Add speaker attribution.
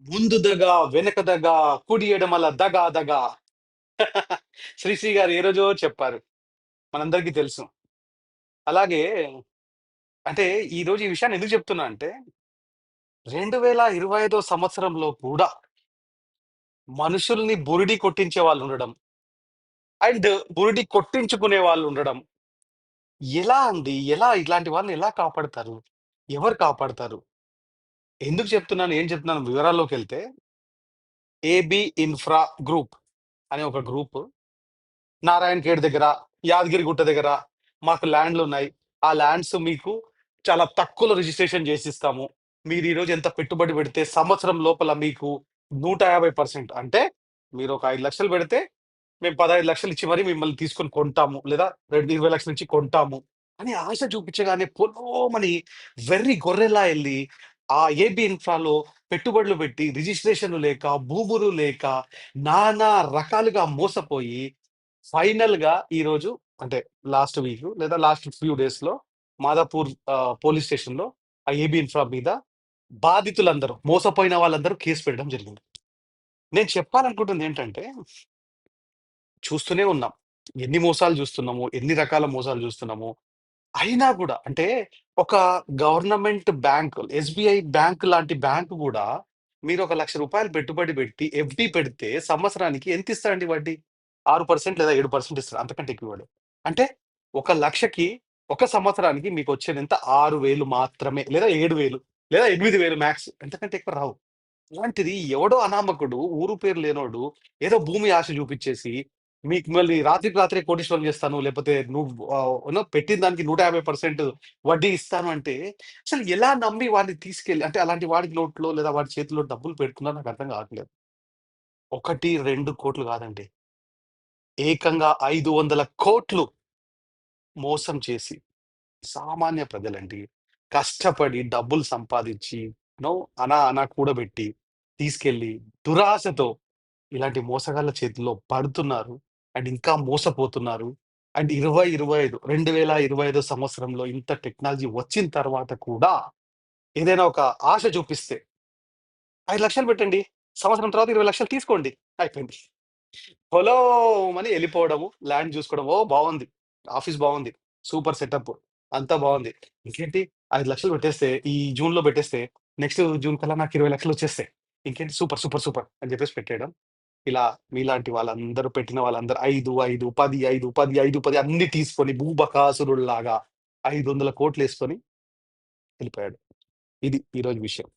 Speaker 1: ముందు దగ, వెనక దగ, కుడి ఎడమల దగ దగ. శ్రీశ్రీ గారు ఏ రోజో చెప్పారు. మనందరికీ తెలుసు. అలాగే అంటే ఈరోజు ఈ విషయాన్ని ఎందుకు చెప్తున్నా అంటే 2025 సంవత్సరంలో కూడా మనుషుల్ని బురిడి కొట్టించే వాళ్ళుండడం. అండ్ బురిడి కొట్టించుకునే వాళ్ళుండడం. ఎలా అండి? ఎలా ఇట్లాంటి వాళ్ళని ఎలా కాపాడతారు? ఎవరు కాపాడతారు? ఎందుకు చెప్తున్నాను? ఏం చెప్తున్నాను వివరాల్లోకెళ్తే 'ఏబీ ఇన్‌ఫ్రా గ్రూప్' అనే ఒక గ్రూప్ నారాయణ్ ఖేడ్ దగ్గర, యాదగిరిగుట్ట దగ్గర మాకు ల్యాండ్‌లున్నాయి. ఆ ల్యాండ్స్ మీకు చాలా తక్కువలో రిజిస్ట్రేషన్ జేసిస్తాము. మీరు ఈరోజు ఎంత పెట్టుబడి పెడితే సంవత్సరం లోపల మీకు 150% అంటే మీరు ఒక 5,00,000 పెడితే మేము 15,00,000 ఇచ్చి మరి మిమ్మల్ని తీసుకొని కొంటాము. లేదా 20,00,000 ఇచ్చి కొంటాము అని ఆశ చూపించగానే పొలోమని వెర్రి గొర్రెలా ఎళ్లి ఆ ఏబీ ఇన్‌ఫ్రాలో పెట్టుబడులు పెట్టి రిజిస్ట్రేషన్‌లు లేక, భూములు లేక నానా రకాలుగా మోసపోయి ఫైనల్‌గా ఈరోజు అంటే లాస్ట్ వీక్ లేదా లాస్ట్ ఫ్యూ డేస్‌లో మాదాపూర్ పోలీస్ స్టేషన్‌లో ఆ ఏబీ ఇన్‌ఫ్రా మీద బాధితులందరూ, మోసపోయిన వాళ్ళందరూ కేస్ పెట్టడం జరిగింది. నేను చెప్పాలనుకుంటుందేంటంటే, చూస్తూనే ఉన్నాం. ఎన్ని మోసాలు జూస్తున్నాము, ఎన్ని రకాల మోసాలు జూస్తున్నాము. అయినా గూడా అంటే ఒక గవర్నమెంట్ బ్యాంక్ ఎస్‌బీఐ బ్యాంక్ లాంటి బ్యాంక్ గూడా మీరు ఒక రూ. 1,00,000 పెట్టుబడి పెట్టి ఎఫ్‌డి పెడితే సంవత్సరానికి ఎంతిస్తాడండి వడ్డీ? 6% లేదా 7% ఇస్తాడు. అంతకంటే ఎక్కువ ఇవ్వడు. అంటే ఒక 1,00,000కి ఒక సంవత్సరానికి మీకొచ్చేదెంత 6,000 మాత్రమే. లేదా 7,000 లేదా 8,000 మాక్స్. అంతకంటే ఎక్కువ రావు. అలాంటిది ఎవడో అనామకుడు, ఊరు పేరు లేనోడు, ఏదో భూమి ఆశ చూపిచ్చేసి, మీకు మళ్ళీ రాత్రికి రాత్రే కోటీశ్వరుని చేస్తాను. లేపోతే నువ్వు పెట్టిన దానికి 150% వడ్డీ ఇస్తాను అంటే, అసలు ఎలా నమ్మి వాడిని తీసుకెళ్ళి అంటే అలాంటి వాడి నోట్లో లేదా వాడి చేతిలో డబ్బులు పెడుతున్నారో నాకర్థం కావట్లేదు. 1, 2 కోట్లు కాదండి. ఏకంగా 500,00,00,000 మోసం చేసి, సామాన్య ప్రజలండి. కష్టపడి డబ్బులు సంపాదించి, అనా అనా కూడబెట్టి, తీసుకెళ్ళి దురాశతో ఇలాంటి మోసగాళ్ళ చేతుల్లో పడుతున్నారు. అండ్ ఇంకా మోసపోతున్నారు. అండ్ 2025 సంవత్సరంలో ఇంత టెక్నాలజీ వచ్చిన తర్వాత కూడా ఏదైనా ఒక ఆశ చూపిస్తే 5,00,000 పెట్టండి. సంవత్సరం తర్వాత 20,00,000 తీసుకోండి. అయిపోయింది. పొలోమని ఎళ్ళిపోవడము, ల్యాండ్ జూసుకోవడం. ఓహ్! బావుంది. ఆఫీస్ బావుంది. Super setup. అంతా బావుంది. ఇంకేంటి 5,00,000 పెట్టేస్తే ఈ జూన్‌లో పెట్టేస్తే నెక్స్ట్ జూన్ కల్లా నాకు 20,00,000 వచ్చేస్తాయి. ఇంకేంటి సూపర్, సూపర్, సూపర్ అని జెప్పేసి పెట్టేయడం. ఇలా మీలాంటి వాళ్ళందరూ పెట్టిన వాళ్ళందరూ 5, 5, 10, 5, 10, 5, 10 అన్నీ తీసుకొని భూబకాసురుల్లాగా 500,00,00,000 ఎళ్ళిపోయాడు. ఇది ఈరోజు విషయం.